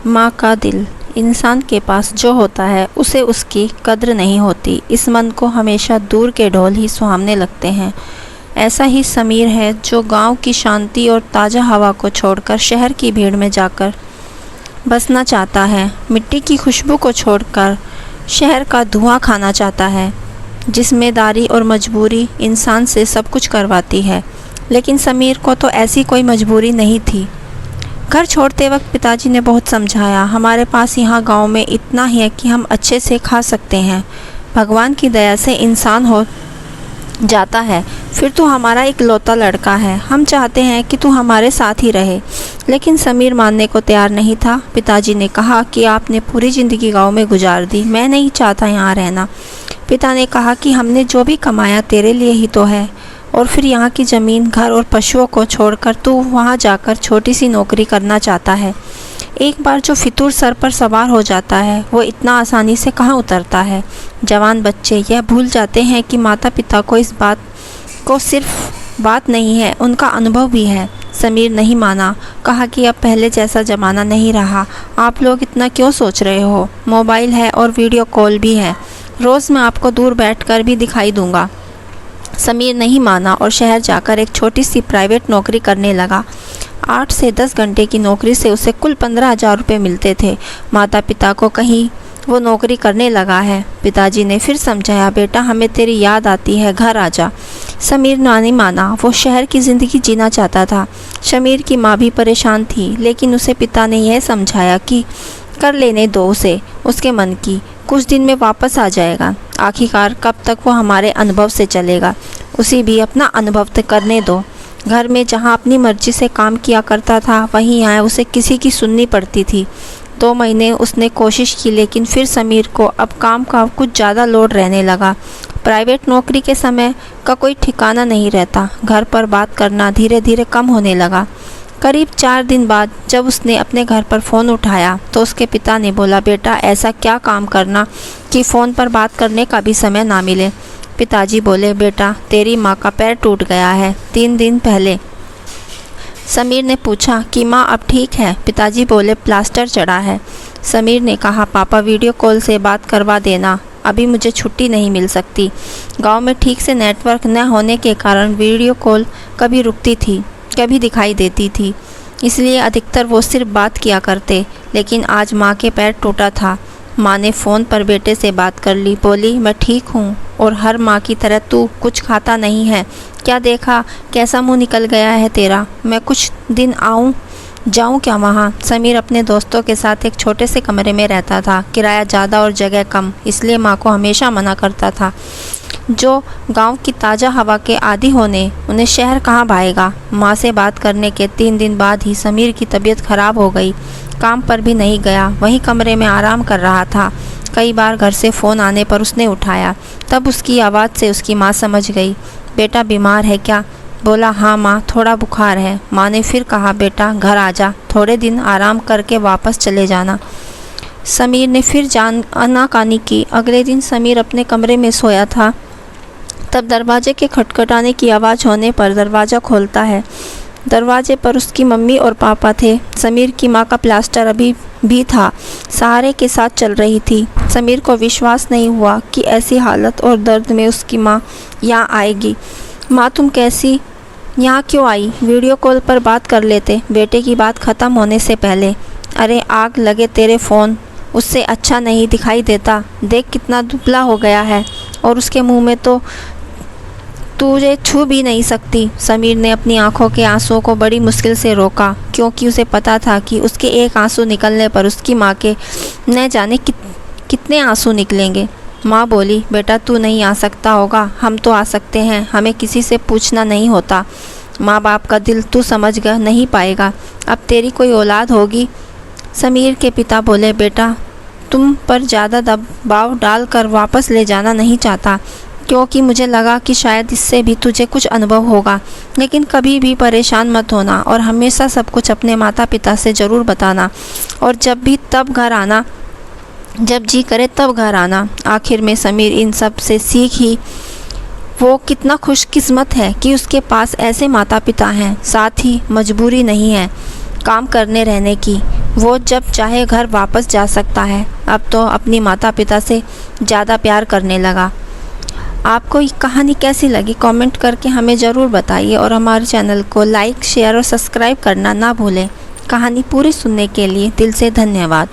माँ का दिल। इंसान के पास जो होता है उसे उसकी कद्र नहीं होती। इस मन को हमेशा दूर के ढोल ही सुहावने लगते हैं। ऐसा ही समीर है जो गांव की शांति और ताज़ा हवा को छोड़कर शहर की भीड़ में जाकर बसना चाहता है। मिट्टी की खुशबू को छोड़कर शहर का धुआं खाना चाहता है। जिम्मेदारी और मजबूरी इंसान से सब कुछ करवाती है, लेकिन समीर को तो ऐसी कोई मजबूरी नहीं थी। घर छोड़ते वक्त पिताजी ने बहुत समझाया, हमारे पास यहाँ गांव में इतना ही है कि हम अच्छे से खा सकते हैं। भगवान की दया से इंसान हो जाता है। फिर तू हमारा इकलौता लड़का है, हम चाहते हैं कि तू हमारे साथ ही रहे। लेकिन समीर मानने को तैयार नहीं था। पिताजी ने कहा कि आपने पूरी ज़िंदगी गांव में गुजार दी, मैं नहीं चाहता यहाँ रहना। पिता ने कहा कि हमने जो भी कमाया तेरे लिए ही तो है, और फिर यहाँ की ज़मीन, घर और पशुओं को छोड़कर तू वहाँ जाकर छोटी सी नौकरी करना चाहता है। एक बार जो फितूर सर पर सवार हो जाता है वो इतना आसानी से कहाँ उतरता है। जवान बच्चे यह भूल जाते हैं कि माता पिता को इस बात को सिर्फ बात नहीं है, उनका अनुभव भी है। समीर नहीं माना, कहा कि अब पहले जैसा ज़माना नहीं रहा। आप लोग इतना क्यों सोच रहे हो? मोबाइल है और वीडियो कॉल भी है, रोज़ मैं आपको दूर बैठकर भी दिखाई दूंगा। समीर नहीं माना और शहर जाकर एक छोटी सी प्राइवेट नौकरी करने लगा। 8 से 10 घंटे की नौकरी से उसे कुल 15,000 रुपये मिलते थे। माता पिता को कहीं वो नौकरी करने लगा है। पिताजी ने फिर समझाया, बेटा हमें तेरी याद आती है, घर आ जा। समीर नहीं माना, वो शहर की ज़िंदगी जीना चाहता था। समीर की माँ भी परेशान थी, लेकिन उसे पिता ने यह समझाया कि कर लेने दो उसे, उसके मन की, कुछ दिन में वापस आ जाएगा। आखिरकार कब तक वो हमारे अनुभव से चलेगा, उसे भी अपना अनुभव तक करने दो। घर में जहाँ अपनी मर्जी से काम किया करता था, वहीं यहाँ उसे किसी की सुननी पड़ती थी। 2 महीने उसने कोशिश की, लेकिन फिर समीर को अब काम का कुछ ज़्यादा लोड रहने लगा। प्राइवेट नौकरी के समय का कोई ठिकाना नहीं रहता। घर पर बात करना धीरे धीरे कम होने लगा। करीब 4 दिन बाद जब उसने अपने घर पर फ़ोन उठाया तो उसके पिता ने बोला, बेटा ऐसा क्या काम करना कि फ़ोन पर बात करने का भी समय ना मिले। पिताजी बोले, बेटा तेरी माँ का पैर टूट गया है 3 दिन पहले। समीर ने पूछा कि माँ अब ठीक है? पिताजी बोले, प्लास्टर चढ़ा है। समीर ने कहा, पापा वीडियो कॉल से बात करवा देना, अभी मुझे छुट्टी नहीं मिल सकती। गांव में ठीक से नेटवर्क न होने के कारण वीडियो कॉल कभी रुकती थी, कभी दिखाई देती थी, इसलिए अधिकतर वो सिर्फ बात किया करते। लेकिन आज माँ के पैर टूटा था। माँ ने फ़ोन पर बेटे से बात कर ली, बोली, मैं ठीक हूँ और हर माँ की तरह तू कुछ खाता नहीं है क्या? देखा कैसा मुंह निकल गया है तेरा। मैं कुछ दिन जाऊँ क्या वहाँ? समीर अपने दोस्तों के साथ एक छोटे से कमरे में रहता था। किराया ज़्यादा और जगह कम, इसलिए माँ को हमेशा मना करता था। जो गांव की ताज़ा हवा के आदी होने उन्हें शहर कहाँ भाएगा। माँ से बात करने के 3 दिन बाद ही समीर की तबीयत खराब हो गई। काम पर भी नहीं गया, वहीं कमरे में आराम कर रहा था। कई बार घर से फ़ोन आने पर उसने उठाया, तब उसकी आवाज़ से उसकी माँ समझ गई। बेटा बीमार है क्या? बोला, हाँ माँ, थोड़ा बुखार है। माँ ने फिर कहा, बेटा घर आ जा, थोड़े दिन आराम करके वापस चले जाना। समीर ने फिर आनाकानी की। अगले दिन समीर अपने कमरे में सोया था, तब दरवाजे के खटखटाने की आवाज़ होने पर दरवाज़ा खोलता है। दरवाजे पर उसकी मम्मी और पापा थे। समीर की माँ का प्लास्टर अभी भी था, सहारे के साथ चल रही थी। समीर को विश्वास नहीं हुआ कि ऐसी हालत और दर्द में उसकी माँ यहाँ आएगी। माँ तुम कैसी, यहाँ क्यों आई? वीडियो कॉल पर बात कर लेते, बेटे की बात ख़त्म होने से पहले। अरे आग लगे तेरे फ़ोन, उससे अच्छा नहीं दिखाई देता। देख कितना दुबला हो गया है, और उसके मुंह में तो तुझे छू भी नहीं सकती। समीर ने अपनी आंखों के आंसुओं को बड़ी मुश्किल से रोका, क्योंकि उसे पता था कि उसके एक आंसू निकलने पर उसकी माँ के न जाने कितने आंसू निकलेंगे। माँ बोली, बेटा तू नहीं आ सकता होगा, हम तो आ सकते हैं, हमें किसी से पूछना नहीं होता। माँ बाप का दिल तू समझ गया नहीं पाएगा, अब तेरी कोई औलाद होगी। समीर के पिता बोले, बेटा तुम पर ज़्यादा दबाव डालकर वापस ले जाना नहीं चाहता, क्योंकि मुझे लगा कि शायद इससे भी तुझे कुछ अनुभव होगा। लेकिन कभी भी परेशान मत होना और हमेशा सब कुछ अपने माता पिता से ज़रूर बताना, और जब भी तब घर आना, जब जी करे तब घर आना। आखिर में समीर इन सब से सीख ही वो कितना खुशकिस्मत है कि उसके पास ऐसे माता पिता हैं। साथ ही मजबूरी नहीं है काम करने रहने की। वो जब चाहे घर वापस जा सकता है। अब तो अपनी माता पिता से ज़्यादा प्यार करने लगा। आपको ये कहानी कैसी लगी कमेंट करके हमें ज़रूर बताइए और हमारे चैनल को लाइक शेयर और सब्सक्राइब करना ना भूलें। कहानी पूरी सुनने के लिए दिल से धन्यवाद।